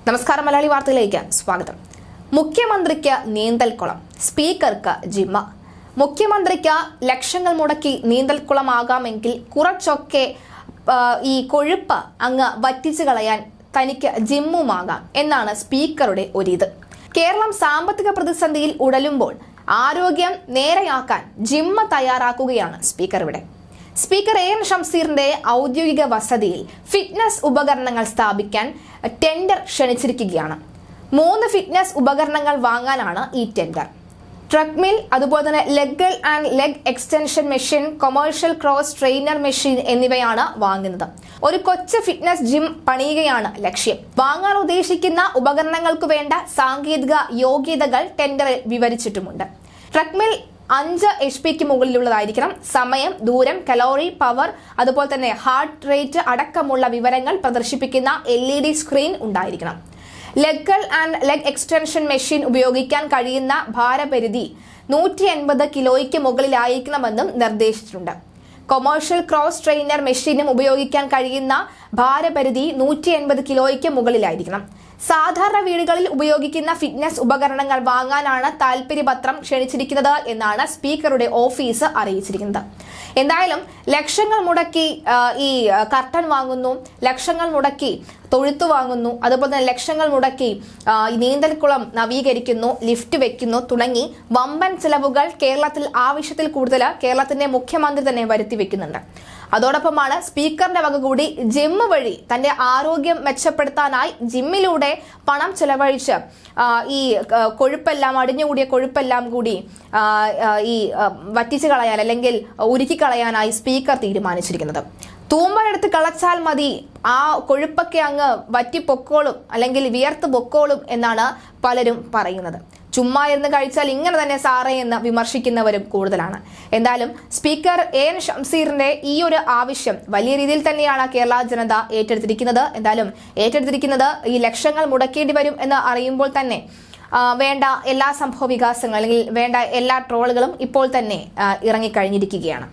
നമസ്കാരം, മലയാളി വാർത്തയിലേക്ക് സ്വാഗതം. മുഖ്യമന്ത്രിക്ക് നീന്തൽക്കുളം, സ്പീക്കർക്ക് ജിമ്മ. മുഖ്യമന്ത്രിക്ക് ലക്ഷങ്ങൾ മുടക്കി നീന്തൽക്കുളമാകാമെങ്കിൽ കുറച്ചൊക്കെ ഈ കൊഴുപ്പ് അങ്ങ് വറ്റിച്ചു കളയാൻ തനിക്ക് ജിമ്മുമാകാം എന്നാണ് സ്പീക്കറുടെ ഒരിത്. കേരളം സാമ്പത്തിക പ്രതിസന്ധിയിൽ ഉടലുമ്പോൾ ആരോഗ്യം നേരെയാക്കാൻ ജിമ്മ തയ്യാറാക്കുകയാണ് സ്പീക്കർ ഇവിടെ. സ്പീക്കർ എൻ ഷംസീറിന്റെ ഔദ്യോഗിക വസതിയിൽ ഫിറ്റ്നസ് ഉപകരണങ്ങൾ സ്ഥാപിക്കാൻ ടെൻഡർ ക്ഷണിച്ചിരിക്കുകയാണ്. 3 ഫിറ്റ്നസ് ഉപകരണങ്ങൾ വാങ്ങാനാണ് ഈ ടെൻഡർ. ട്രെഡ്മിൽ, അതുപോലെ തന്നെ leg and leg extension machine, commercial cross trainer machine എന്നിവയാണ് വാങ്ങുന്നത്. ഒരു കൊച്ചു ഫിറ്റ്നസ് ജിം പണിയുകയാണ് ലക്ഷ്യം. വാങ്ങാൻ ഉദ്ദേശിക്കുന്ന ഉപകരണങ്ങൾക്ക് വേണ്ട സാങ്കേതിക യോഗ്യതകൾ ടെൻഡറിൽ വിവരിച്ചിട്ടുമുണ്ട്. Treadmill 5 HP മുകളിലുള്ളതായിരിക്കണം. സമയം, ദൂരം, കലോറി, പവർ, അതുപോലെ തന്നെ ഹാർട്ട് റേറ്റ് അടക്കമുള്ള വിവരങ്ങൾ പ്രദർശിപ്പിക്കുന്ന LED സ്ക്രീൻ ഉണ്ടായിരിക്കണം. Leg and leg extension machine ഉപയോഗിക്കാൻ കഴിയുന്ന ഭാരപരിധി 180 കിലോയ്ക്ക് മുകളിലായിരിക്കണമെന്നും നിർദ്ദേശിച്ചിട്ടുണ്ട്. കൊമേഴ്ഷ്യൽ ക്രോസ് ട്രെയിനർ മെഷീനും ഉപയോഗിക്കാൻ കഴിയുന്ന ഭാരപരിധി 180 കിലോയ്ക്ക് മുകളിലായിരിക്കണം. സാധാരണ വീടുകളിൽ ഉപയോഗിക്കുന്ന ഫിറ്റ്നസ് ഉപകരണങ്ങൾ വാങ്ങാനാണ് താൽപര്യപത്രം ക്ഷണിച്ചിരിക്കുന്നത് എന്നാണ് സ്പീക്കറുടെ ഓഫീസ് അറിയിച്ചിരിക്കുന്നത്. എന്തായാലും ലക്ഷങ്ങൾ മുടക്കി ഈ കർട്ടൻ വാങ്ങുന്നു, ലക്ഷങ്ങൾ മുടക്കി തൊഴുത്തു വാങ്ങുന്നു, അതുപോലെ തന്നെ ലക്ഷങ്ങൾ മുടക്കി നീന്തൽക്കുളം നവീകരിക്കുന്നു, ലിഫ്റ്റ് വെക്കുന്നു തുടങ്ങി വമ്പൻ ചെലവുകൾ കേരളത്തിൽ ആവശ്യത്തിൽ കൂടുതൽ കേരളത്തിന്റെ മുഖ്യമന്ത്രി തന്നെ വരുത്തി വെക്കുന്നുണ്ട്. അതോടൊപ്പമാണ് സ്പീക്കറിന്റെ വക കൂടി ജിമ്മ് വഴി തന്റെ ആരോഗ്യം മെച്ചപ്പെടുത്താനായി ജിമ്മിലൂടെ പണം ചെലവഴിച്ച് ഈ കൊഴുപ്പെല്ലാം, അടിഞ്ഞുകൂടിയ കൊഴുപ്പെല്ലാം കൂടി ഈ വറ്റിച്ചു കളയാൻ അല്ലെങ്കിൽ ഉരുക്കി കളയാനായി സ്പീക്കർ തീരുമാനിച്ചിരിക്കുന്നത്. തൂമ്പയെടുത്ത് കളച്ചാൽ മതി, ആ കൊഴുപ്പൊക്കെ അങ്ങ് വറ്റിപ്പൊക്കോളും അല്ലെങ്കിൽ വിയർത്ത് പൊക്കോളും എന്നാണ് പലരും പറയുന്നത്. ചുമ്മാ ഇരുന്ന് കഴിച്ചാൽ ഇങ്ങനെ തന്നെ സാറേ എന്ന് വിമർശിക്കുന്നവരും കൂടുതലാണ്. എന്തായാലും സ്പീക്കർ എൻ ഷംസീറിന്റെ ഈ ഒരു ആവശ്യം വലിയ രീതിയിൽ തന്നെയാണ് കേരള ജനത ഏറ്റെടുത്തിരിക്കുന്നത്. എന്തായാലും ഏറ്റെടുത്തിരിക്കുന്നത് ഈ ലക്ഷങ്ങൾ മുടക്കേണ്ടി വരും എന്ന് അറിയുമ്പോൾ തന്നെ വേണ്ട എല്ലാ സംഭവ വികാസങ്ങൾ അല്ലെങ്കിൽ വേണ്ട എല്ലാ ട്രോളുകളും ഇപ്പോൾ തന്നെ ഇറങ്ങിക്കഴിഞ്ഞിരിക്കുകയാണ്.